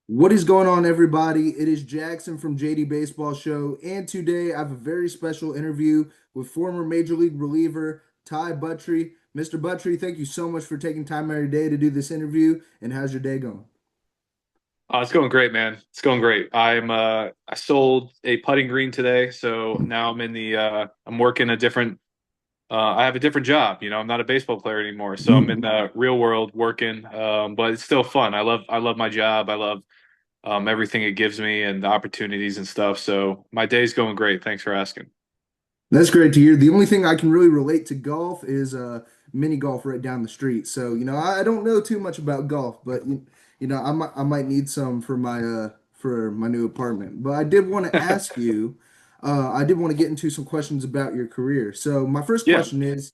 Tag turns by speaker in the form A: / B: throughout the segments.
A: What is going on, everybody? It is Jackson from JD Baseball Show, and today I have a very special interview with former Major League reliever Ty Buttrey. Mr. Buttrey, thank you so much for taking time out of your day to do this interview. And how's your day going?
B: It's going great, man. It's going great. I sold a putting green today, so now I'm working a different I have a different job. I'm not a baseball player anymore, so I'm in the real world working. But it's still fun. I love my job. I love everything it gives me and the opportunities and stuff. So my day's going great. Thanks for asking.
A: That's great to hear. The only thing I can really relate to golf is mini golf right down the street. So, I don't know too much about golf, but I might need some for my new apartment. But I did want to ask you, I did want to get into some questions about your career. So, my first
B: Yeah.
A: question is,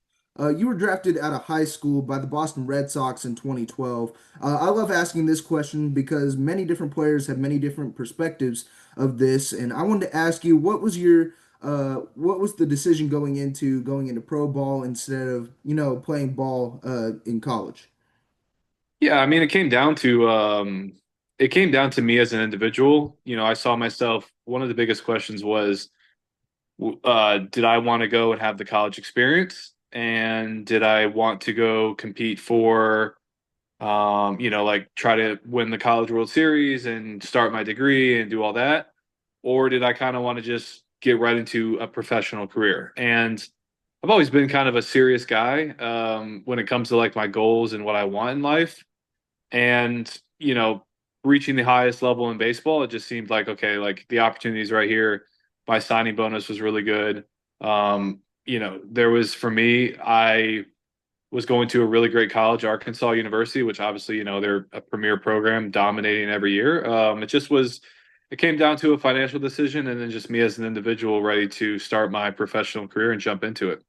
A: you were drafted out of high school by the Boston Red Sox in 2012. I love asking this question because many different players have many different perspectives of this, and I wanted to ask you, what was the decision going into pro ball instead of, playing ball in college?
B: Yeah, I mean it came down to me as an individual. I saw myself, one of the biggest questions was did I want to go and have the college experience? And did I want to go compete for, like try to win the College World Series and start my degree and do all that? Or did I kind of want to just get right into a professional career? And I've always been kind of a serious guy when it comes to like my goals and what I want in life. And, reaching the highest level in baseball, it just seemed like, okay, like the opportunities right here. My signing bonus was really good. There was for me, I was going to a really great college, Arkansas University, which obviously, they're a premier program dominating every year. It came down to a financial decision and then just me as an individual ready to start my professional career and jump into it.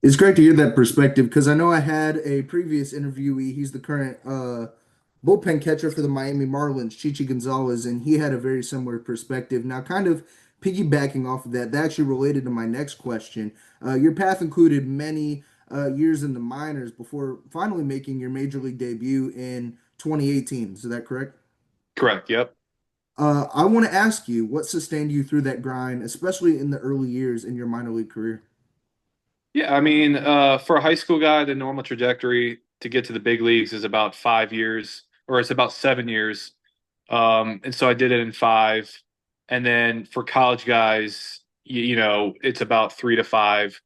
A: It's great to hear that perspective because I know I had a previous interviewee. He's the current bullpen catcher for the Miami Marlins, Chichi Gonzalez, and he had a very similar perspective. Now, kind of piggybacking off of that, that actually related to my next question. Your path included many years in the minors before finally making your major league debut in 2018. Is that correct?
B: Correct. Yep.
A: I want to ask you what sustained you through that grind, especially in the early years in your minor league career.
B: Yeah, I mean, for a high school guy, the normal trajectory to get to the big leagues is about 5 years, or it's about 7 years. And so I did it in five. And then for college guys, it's about 3 to 5.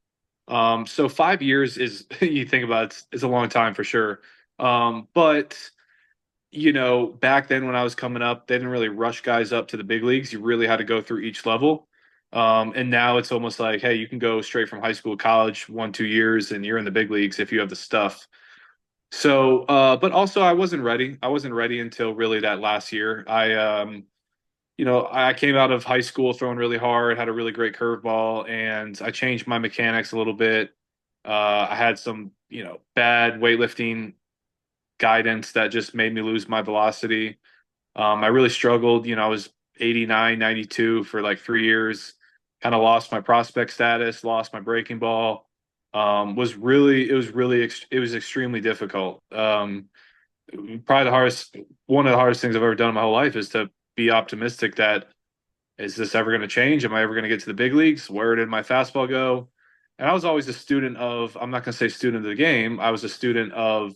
B: So 5 years is, you think about it, it's a long time for sure. But back then when I was coming up, they didn't really rush guys up to the big leagues. You really had to go through each level. And now it's almost like, hey, you can go straight from high school to college 1, 2 years, and you're in the big leagues if you have the stuff. So, but also I wasn't ready. I wasn't ready until really that last year. I came out of high school throwing really hard, had a really great curveball, and I changed my mechanics a little bit. I had some, bad weightlifting guidance that just made me lose my velocity. I really struggled. I was 89, 92 for like 3 years, kind of lost my prospect status, lost my breaking ball. It was extremely difficult. Probably one of the hardest things I've ever done in my whole life is to be optimistic that is this ever going to change? Am I ever going to get to the big leagues? Where did my fastball go? And I was always a student of, I'm not going to say student of the game. I was a student of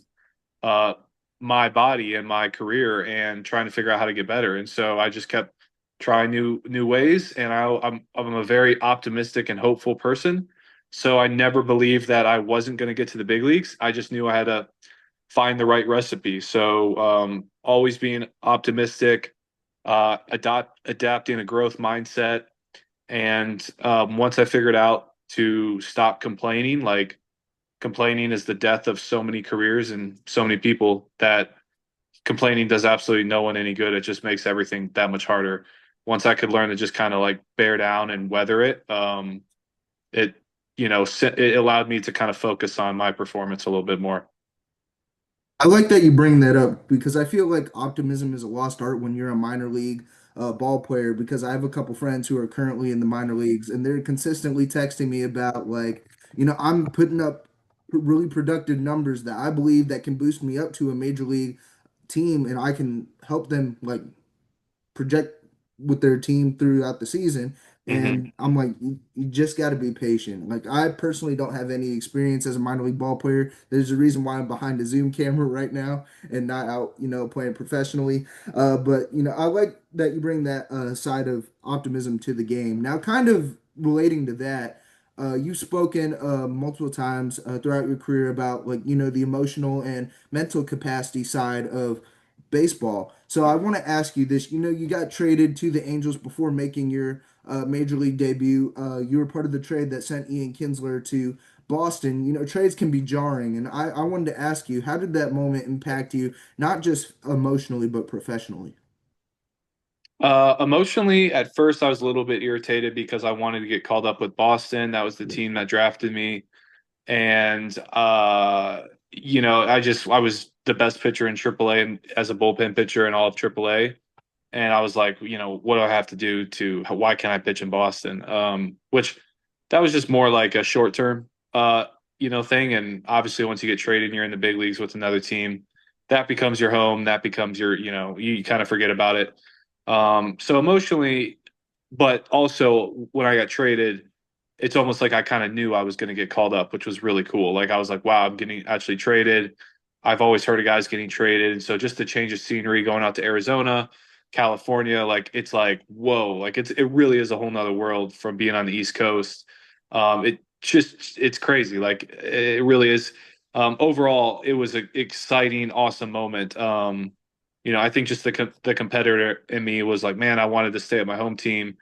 B: uh, my body and my career and trying to figure out how to get better. And so I just kept trying new ways. And I'm a very optimistic and hopeful person. So I never believed that I wasn't going to get to the big leagues. I just knew I had to find the right recipe. So always being optimistic, adapting a growth mindset. And once I figured out to stop complaining, like complaining is the death of so many careers and so many people that complaining does absolutely no one any good. It just makes everything that much harder. Once I could learn to just kind of like bear down and weather it, it it allowed me to kind of focus on my performance a little bit more.
A: I like that you bring that up because I feel like optimism is a lost art when you're a minor league ball player. Because I have a couple friends who are currently in the minor leagues and they're consistently texting me about like, I'm putting up really productive numbers that I believe that can boost me up to a major league team and I can help them like project with their team throughout the season.
B: Hmm.
A: And I'm like, you just got to be patient. Like, I personally don't have any experience as a minor league ball player. There's a reason why I'm behind a Zoom camera right now and not out, playing professionally. But, I like that you bring that side of optimism to the game. Now, kind of relating to that, you've spoken multiple times throughout your career about like the emotional and mental capacity side of baseball. So I want to ask you this. You got traded to the Angels before making your major league debut. You were part of the trade that sent Ian Kinsler to Boston. Trades can be jarring, and I wanted to ask you, how did that moment impact you, not just emotionally but professionally?
B: Emotionally, at first, I was a little bit irritated because I wanted to get called up with Boston. That was the team that drafted me. And I was the best pitcher in AAA and as a bullpen pitcher in all of AAA. And I was like, what do I have to do why can't I pitch in Boston? Which that was just more like a short term thing. And obviously once you get traded and you're in the big leagues with another team, that becomes your home, that becomes you kind of forget about it. So emotionally, but also when I got traded, it's almost like I kind of knew I was going to get called up, which was really cool. Like I was like, wow, I'm getting actually traded. I've always heard of guys getting traded. And so just to change of scenery, going out to Arizona, California, like it's like, whoa, like it really is a whole nother world from being on the East Coast. It's crazy. Like it really is. Overall, it was an exciting, awesome moment. I think just the competitor in me was like, man, I wanted to stay at my home team,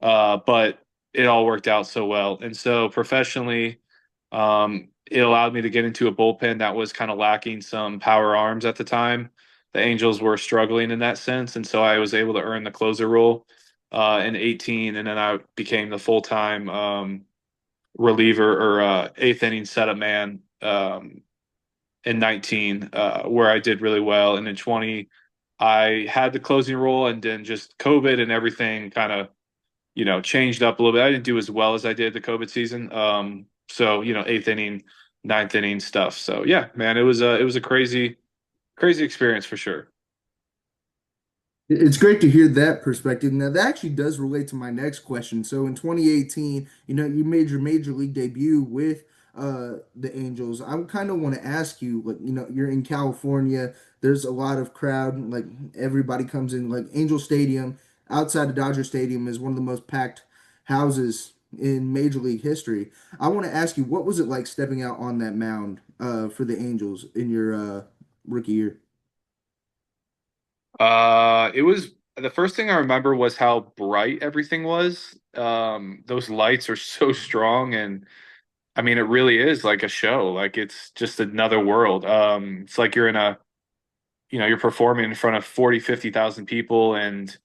B: but it all worked out so well. And so professionally, it allowed me to get into a bullpen that was kind of lacking some power arms at the time. The Angels were struggling in that sense, and so I was able to earn the closer role in 18, and then I became the full time reliever or eighth inning setup man in 19, where I did really well. And in 20, I had the closing role, and then just COVID and everything kind of changed up a little bit. I didn't do as well as I did the COVID season. So eighth inning, ninth inning stuff. So yeah, man, it was a crazy experience for sure.
A: It's great to hear that perspective. Now, that actually does relate to my next question. So, in 2018, you made your major league debut with the Angels. I kind of want to ask you, like, you're in California. There's a lot of crowd. Like, everybody comes in. Like, Angel Stadium outside of Dodger Stadium is one of the most packed houses in Major League history. I want to ask you, what was it like stepping out on that mound for the Angels in your rookie year?
B: It was the first thing I remember was how bright everything was. Those lights are so strong, and I mean, it really is like a show. Like it's just another world. It's like you're performing in front of 40, 50,000 people, and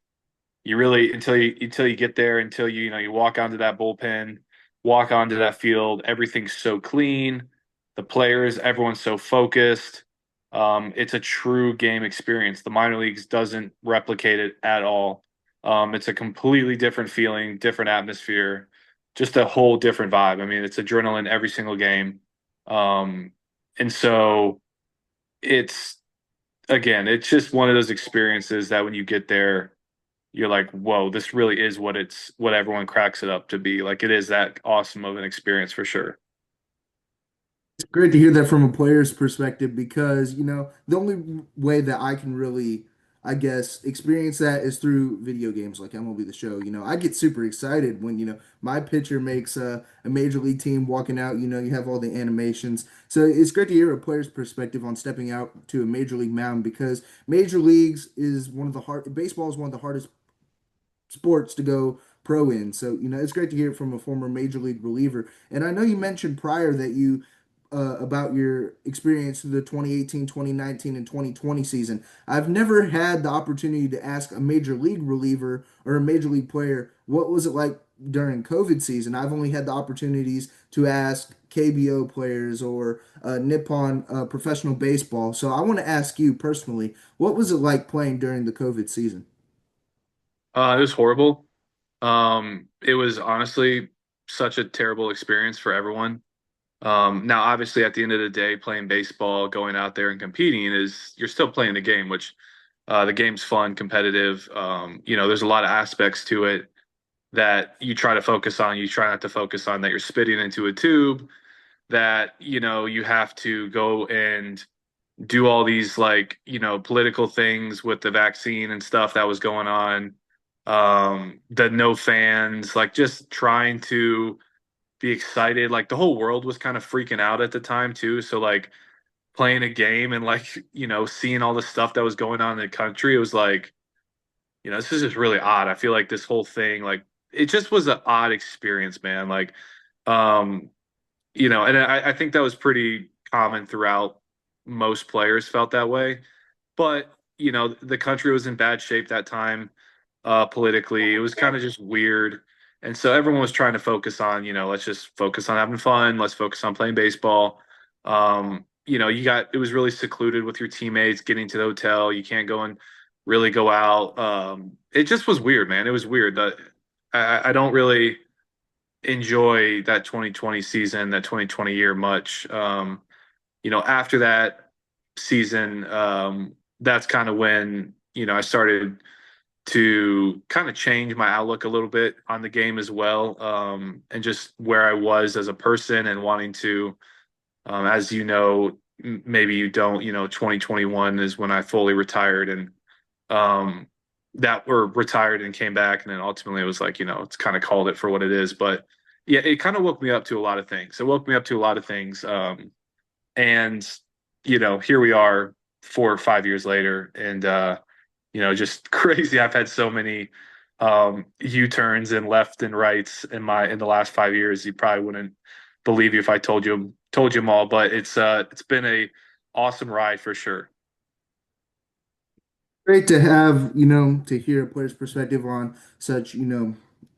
B: you really until you get there, until you walk onto that bullpen, walk onto that field, everything's so clean. The players, everyone's so focused. It's a true game experience. The minor leagues doesn't replicate it at all. It's a completely different feeling, different atmosphere, just a whole different vibe. I mean, it's adrenaline every single game. Um, and so it's again, it's just one of those experiences that when you get there, you're like, whoa, this really is what everyone cracks it up to be. Like it is that awesome of an experience for sure.
A: It's great to hear that from a player's perspective because, the only way that I can really, I guess, experience that is through video games like MLB The Show. I get super excited when, my pitcher makes a major league team walking out, you have all the animations. So it's great to hear a player's perspective on stepping out to a major league mound because major leagues is one of the baseball is one of the hardest sports to go pro in. So, it's great to hear it from a former major league reliever. And I know you mentioned prior that you about your experience through the 2018, 2019, and 2020 season. I've never had the opportunity to ask a major league reliever or a major league player what was it like during COVID season. I've only had the opportunities to ask KBO players or Nippon professional baseball. So I want to ask you personally, what was it like playing during the COVID season?
B: It was horrible. It was honestly such a terrible experience for everyone. Now, obviously, at the end of the day, playing baseball, going out there and competing is you're still playing the game, which the game's fun, competitive. There's a lot of aspects to it that you try to focus on. You try not to focus on that you're spitting into a tube, that, you have to go and do all these like, political things with the vaccine and stuff that was going on. The no fans, like just trying to be excited. Like the whole world was kind of freaking out at the time too. So like playing a game and like, seeing all the stuff that was going on in the country, it was like, this is just really odd. I feel like this whole thing, like it just was an odd experience, man. Like, um, and I think that was pretty common throughout. Most players felt that way. But, the country was in bad shape that time, politically. It was kind of just weird. And so everyone was trying to focus on, let's just focus on having fun. Let's focus on playing baseball. It was really secluded with your teammates getting to the hotel. You can't go and really go out. It just was weird, man. It was weird. I don't really enjoy that 2020 season, that 2020 year much. After that season, that's kind of when, I started to kind of change my outlook a little bit on the game as well. And just where I was as a person and wanting to, as maybe you don't, 2021 is when I fully retired and, um, that were retired and came back. And then ultimately it was like, it's kind of called it for what it is. But yeah, it kind of woke me up to a lot of things. It woke me up to a lot of things. And here we are 4 or 5 years later, and just crazy. I've had so many U-turns and left and rights in the last 5 years. You probably wouldn't believe you if I told you them all, but it's been a awesome ride for sure.
A: Great to have, to hear a player's perspective on such,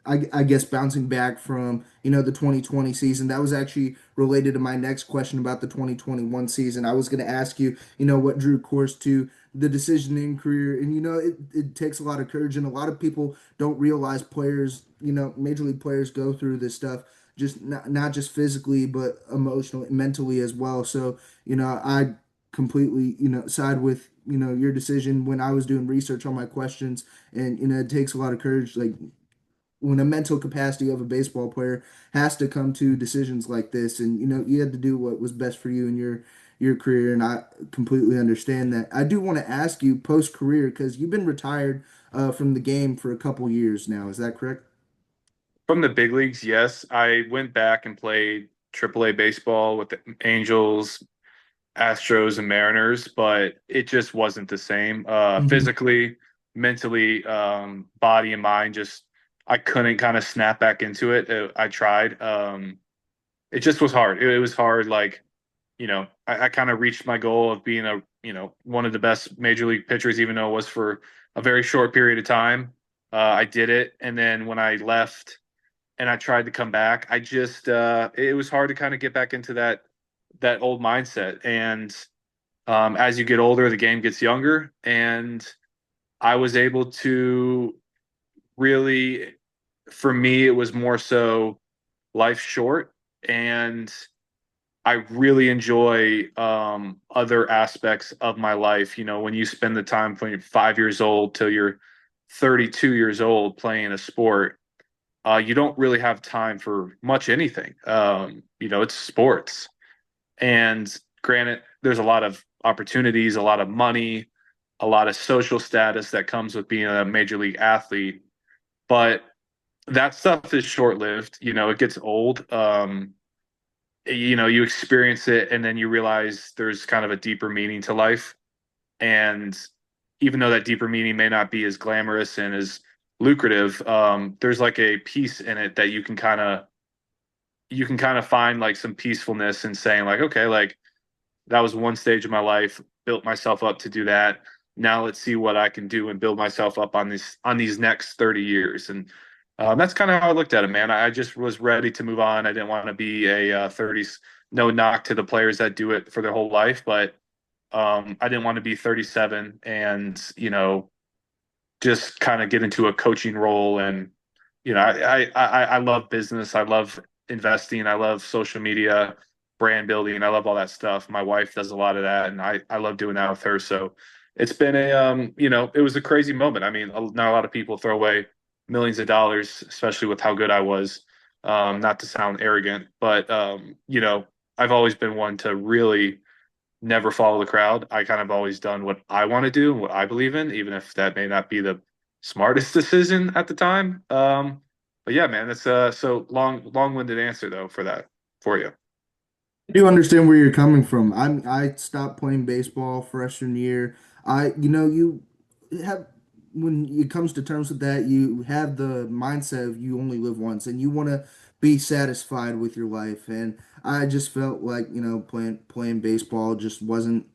A: I guess bouncing back from, the 2020 season. That was actually related to my next question about the 2021 season. I was going to ask you, what drew course to the decision in career. And, it takes a lot of courage, and a lot of people don't realize players, major league players go through this stuff. Just not just physically, but emotionally, mentally as well. So, I completely, side with, your decision when I was doing research on my questions. And, it takes a lot of courage, like when a mental capacity of a baseball player has to come to decisions like this. And, you had to do what was best for you in your career. And I completely understand that. I do want to ask you post career, because you've been retired from the game for a couple years now. Is that correct?
B: From the big leagues, yes, I went back and played AAA baseball with the Angels, Astros and Mariners, but it just wasn't the same.
A: Hmm.
B: Physically, mentally, body and mind, just I couldn't kind of snap back into it. I tried. It just was hard. It was hard. Like, I kind of reached my goal of being one of the best major league pitchers, even though it was for a very short period of time. I did it. And then when I left and I tried to come back, it was hard to kind of get back into that old mindset. And as you get older, the game gets younger, and I was able to really, for me, it was more so life short, and I really enjoy other aspects of my life. When you spend the time from you're 5 years old till you're 32 years old playing a sport, you don't really have time for much anything. It's sports. And granted, there's a lot of opportunities, a lot of money, a lot of social status that comes with being a major league athlete. But that stuff is short lived. It gets old. You experience it and then you realize there's kind of a deeper meaning to life. And even though that deeper meaning may not be as glamorous and as lucrative, there's like a piece in it that you can kind of find like some peacefulness in saying like, okay, like that was one stage of my life, built myself up to do that. Now let's see what I can do and build myself up on these next 30 years. And that's kind of how I looked at it, man. I just was ready to move on. I didn't want to be a 30s. No knock to the players that do it for their whole life, but I didn't want to be 37 and just kind of get into a coaching role. And I love business. I love investing. I love social media. brand building. I love all that stuff. My wife does a lot of that, and I love doing that with her. So it's been a it was a crazy moment. I mean, not a lot of people throw away millions of dollars, especially with how good I was. Not to sound arrogant, but I've always been one to really never follow the crowd. I kind of always done what I want to do and what I believe in, even if that may not be the smartest decision at the time. But yeah, man, that's so long-winded answer though for that for you.
A: I do understand where you're coming from. I stopped playing baseball freshman year. You have when it comes to terms with that, you have the mindset of you only live once and you want to be satisfied with your life. And I just felt like, playing baseball just wasn't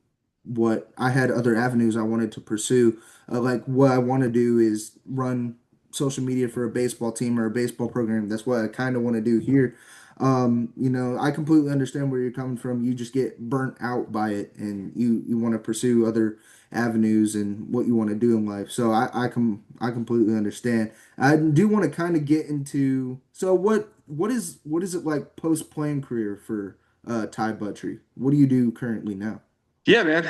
A: what I had other avenues I wanted to pursue. Like what I want to do is run social media for a baseball team or a baseball program. That's what I kind of want to do here. I completely understand where you're coming from. You just get burnt out by it and you want to pursue other avenues and what you want to do in life. So I completely understand. I do want to kind of get into so what is it like post playing career for Ty Buttrey? What do you do currently now?
B: Yeah, man.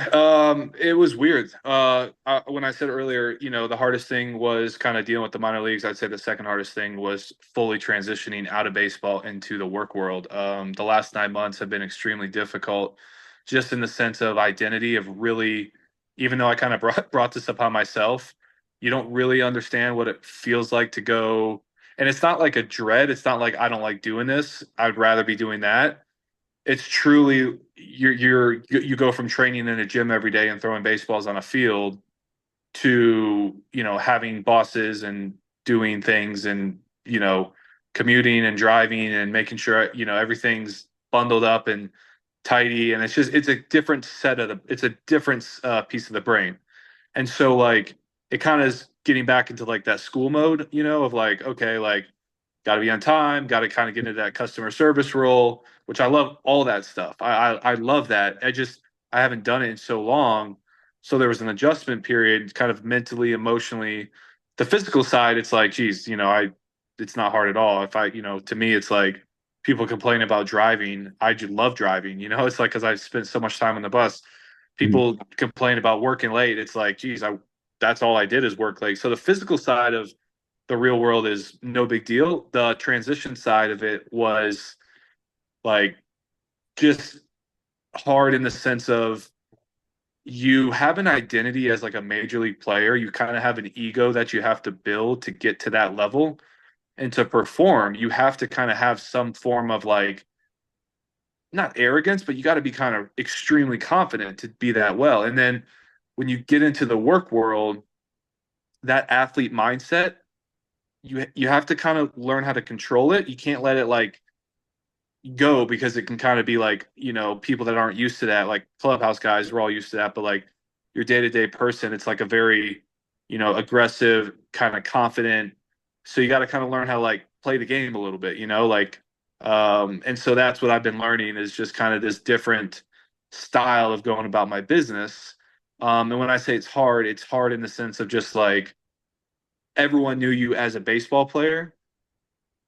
B: It was weird. When I said earlier, the hardest thing was kind of dealing with the minor leagues. I'd say the second hardest thing was fully transitioning out of baseball into the work world. The last 9 months have been extremely difficult, just in the sense of identity of really, even though I kind of brought this upon myself, you don't really understand what it feels like to go. And it's not like a dread. It's not like I don't like doing this. I'd rather be doing that. It's truly you go from training in a gym every day and throwing baseballs on a field to having bosses and doing things and commuting and driving and making sure everything's bundled up and tidy, and it's a different it's a different piece of the brain. And so like it kind of is getting back into like that school mode, of like, okay, like got to be on time, got to kind of get into that customer service role, which I love all that stuff. I love that. I haven't done it in so long. So there was an adjustment period, kind of mentally, emotionally. The physical side, it's like, geez, it's not hard at all. If to me, it's like people complain about driving. I do love driving, it's like, because I've spent so much time on the bus. People complain about working late. It's like, geez, that's all I did is work late. So the physical side of the real world is no big deal. The transition side of it was like just hard in the sense of you have an identity as like a major league player. You kind of have an ego that you have to build to get to that level. And to perform, you have to kind of have some form of like, not arrogance, but you got to be kind of extremely confident to be that well. And then when you get into the work world, that athlete mindset, you have to kind of learn how to control it. You can't let it like go, because it can kind of be like, people that aren't used to that, like clubhouse guys, we're all used to that, but like your day-to-day person, it's like a very, aggressive, kind of confident. So you got to kind of learn how to like play the game a little bit, like and so that's what I've been learning, is just kind of this different style of going about my business. And when I say it's hard in the sense of just like everyone knew you as a baseball player,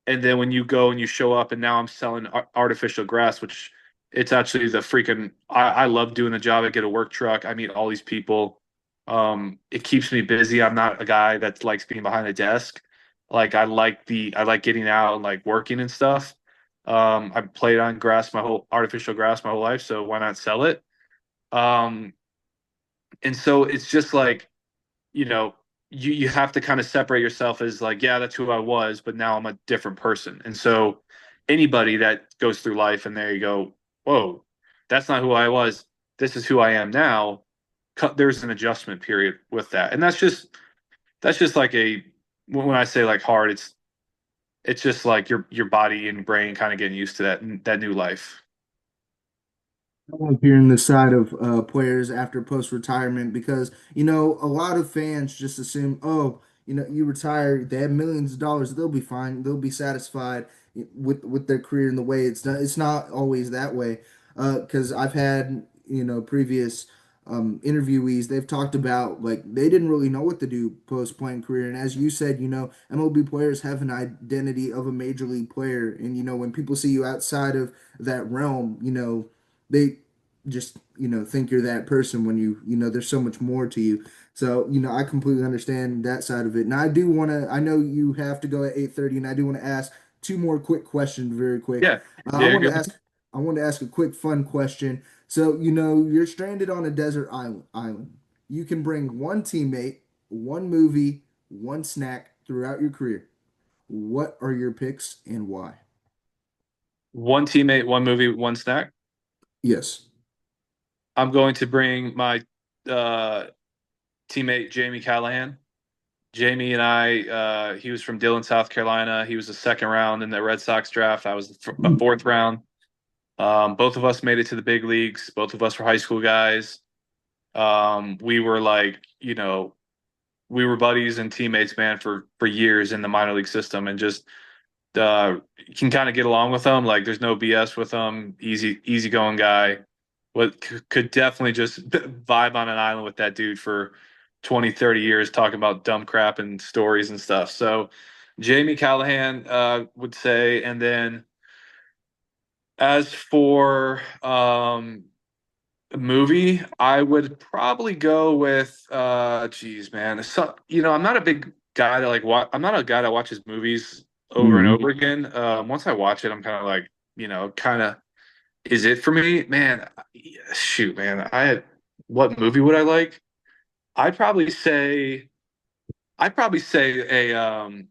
B: and then when you go and you show up, and now I'm selling artificial grass, which it's actually the freaking I love doing the job. I get a work truck, I meet all these people. It keeps me busy. I'm not a guy that likes being behind a desk. Like I like getting out and like working and stuff. I've played on grass my whole artificial grass my whole life, so why not sell it? um and so it's just like, you know, you have to kind of separate yourself as like, yeah, that's who I was, but now I'm a different person. And so anybody that goes through life and there you go, whoa, that's not who I was. This is who I am now. There's an adjustment period with that. And that's just like when I say like hard, it's just like your body and brain kind of getting used to that new life.
A: I love hearing the side of players after post retirement because a lot of fans just assume, oh, you retire, they have millions of dollars, they'll be fine, they'll be satisfied with their career and the way it's done. It's not always that way, because I've had previous interviewees, they've talked about like they didn't really know what to do post playing career. And as you said, MLB players have an identity of a major league player, and when people see you outside of that realm, they just think you're that person when there's so much more to you. So I completely understand that side of it. And I do want to. I know you have to go at 8:30, and I do want to ask two more quick questions, very quick.
B: Yeah.
A: Uh, I
B: Yeah,
A: wanted
B: you're
A: to
B: good.
A: ask. I wanted to ask a quick fun question. So, you're stranded on a desert island. You can bring one teammate, one movie, one snack throughout your career. What are your picks and why?
B: One teammate, one movie, one snack.
A: Yes.
B: I'm going to bring my uh, teammate Jamie Callahan. Jamie and he was from Dillon, South Carolina. He was the second round in the Red Sox draft. I was a fourth round. Both of us made it to the big leagues. Both of us were high school guys. We were like, we were buddies and teammates, man, for years in the minor league system, and just you can kind of get along with him. Like, there's no BS with him. Easy going guy. What could definitely just vibe on an island with that dude for 20, 30 years, talking about dumb crap and stories and stuff. So, Jamie Callahan would say, and then as for a movie, I would probably go with geez, man. So, I'm not a big guy that I'm not a guy that watches movies over and
A: Hmm.
B: over again. Once I watch it, I'm kind of like, kind of is it for me? Man, shoot, man. What movie would I like? I'd probably say I'd probably say a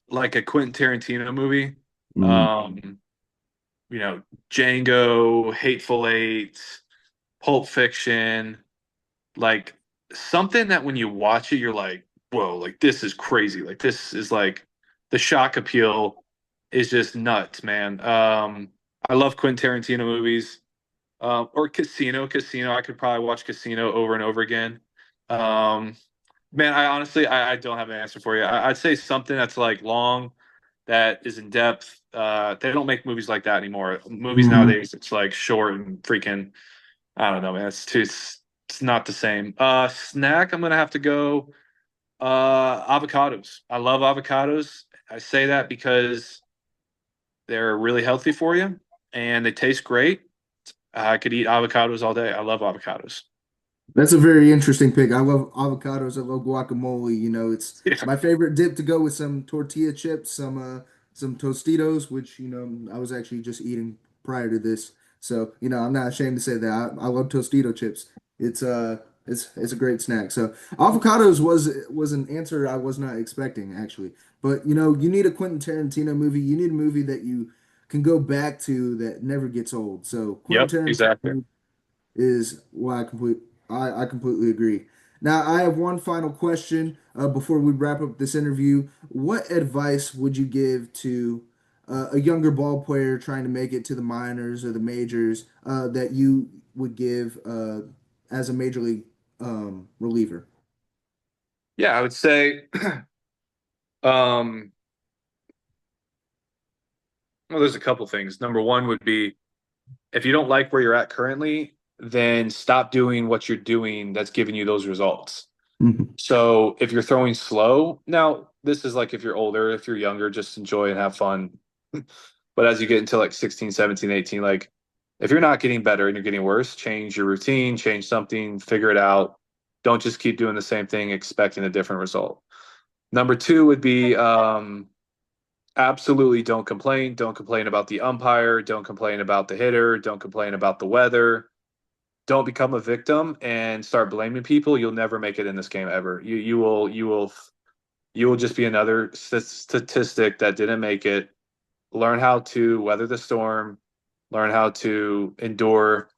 B: like a Quentin Tarantino movie.
A: Hmm.
B: Um, Django, Hateful Eight, Pulp Fiction, like something that when you watch it, you're like, whoa, like this is crazy. Like this is like the shock appeal is just nuts, man. I love Quentin Tarantino movies. Or Casino. Casino. I could probably watch Casino over and over again. Um, man, I honestly, I don't have an answer for you. I'd say something that's like long, that is in depth. They don't make movies like that anymore. Movies
A: Hmm.
B: nowadays, it's like short and freaking. I don't know, man. It's not the same. Snack. I'm gonna have to go. Avocados. I love avocados. I say that because they're really healthy for you and they taste great. I could eat avocados all day. I love avocados.
A: That's a very interesting pick. I love avocados. I love guacamole. It's
B: Yeah.
A: my favorite dip to go with some tortilla chips, some Tostitos, which I was actually just eating prior to this. So I'm not ashamed to say that I love Tostito chips. It's a great snack. So avocados was an answer I was not expecting actually. But you need a Quentin Tarantino movie. You need a movie that you can go back to that never gets old. So
B: Yep.
A: Quentin
B: Exactly.
A: Tarantino is why I completely agree. Now I have one final question before we wrap up this interview. What advice would you give to a younger ball player trying to make it to the minors or the majors that you would give as a major league reliever?
B: Yeah, I would say. Um, well, there's a couple things. Number one would be if you don't like where you're at currently, then stop doing what you're doing that's giving you those results.
A: Mhm.
B: So if you're throwing slow, now this is like if you're older, if you're younger, just enjoy and have fun. But as you get into like 16, 17, 18, like if you're not getting better and you're getting worse, change your routine, change something, figure it out. Don't just keep doing the same thing expecting a different result. Number two would be absolutely don't complain. Don't complain about the umpire. Don't complain about the hitter. Don't complain about the weather. Don't become a victim and start blaming people. You'll never make it in this game ever. You will just be another statistic that didn't make it. Learn how to weather the storm. Learn how to endure.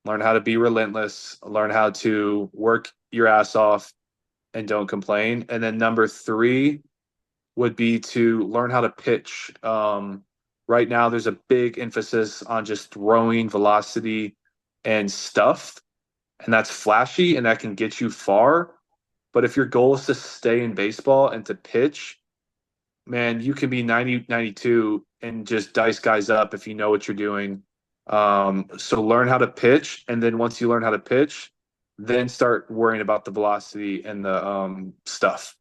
B: Learn how to be relentless. Learn how to work your ass off and don't complain. And then number three would be to learn how to pitch. Right now, there's a big emphasis on just throwing velocity and stuff, and that's flashy and that can get you far. But if your goal is to stay in baseball and to pitch, man, you can be 90, 92 and just dice guys up if you know what you're doing So learn how to pitch, and then once you learn how to pitch, then start worrying about the velocity and the stuff.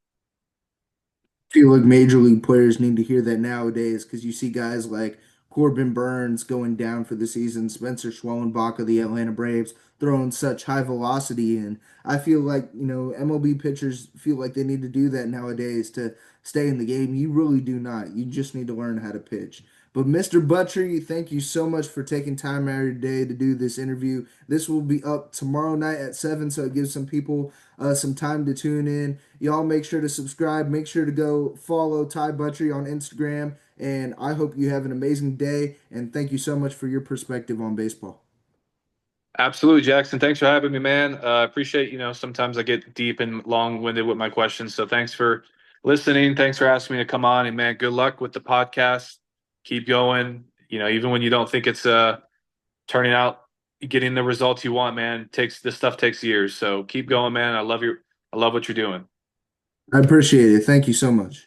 A: Feel like major league players need to hear that nowadays because you see guys like Corbin Burns going down for the season, Spencer Schwellenbach of the Atlanta Braves throwing such high velocity. And I feel like, MLB pitchers feel like they need to do that nowadays to stay in the game. You really do not. You just need to learn how to pitch. But Mr. Buttrey, thank you so much for taking time out of your day to do this interview. This will be up tomorrow night at 7, so it gives some people some time to tune in. Y'all make sure to subscribe. Make sure to go follow Ty Buttrey on Instagram. And I hope you have an amazing day. And thank you so much for your perspective on baseball.
B: Absolutely, Jackson. Thanks for having me, man. Appreciate, sometimes I get deep and long-winded with my questions. So thanks for listening. Thanks for asking me to come on. And man, good luck with the podcast. Keep going. Even when you don't think it's turning out, getting the results you want, man, this stuff takes years. So keep going, man. I love what you're doing.
A: I appreciate it. Thank you so much.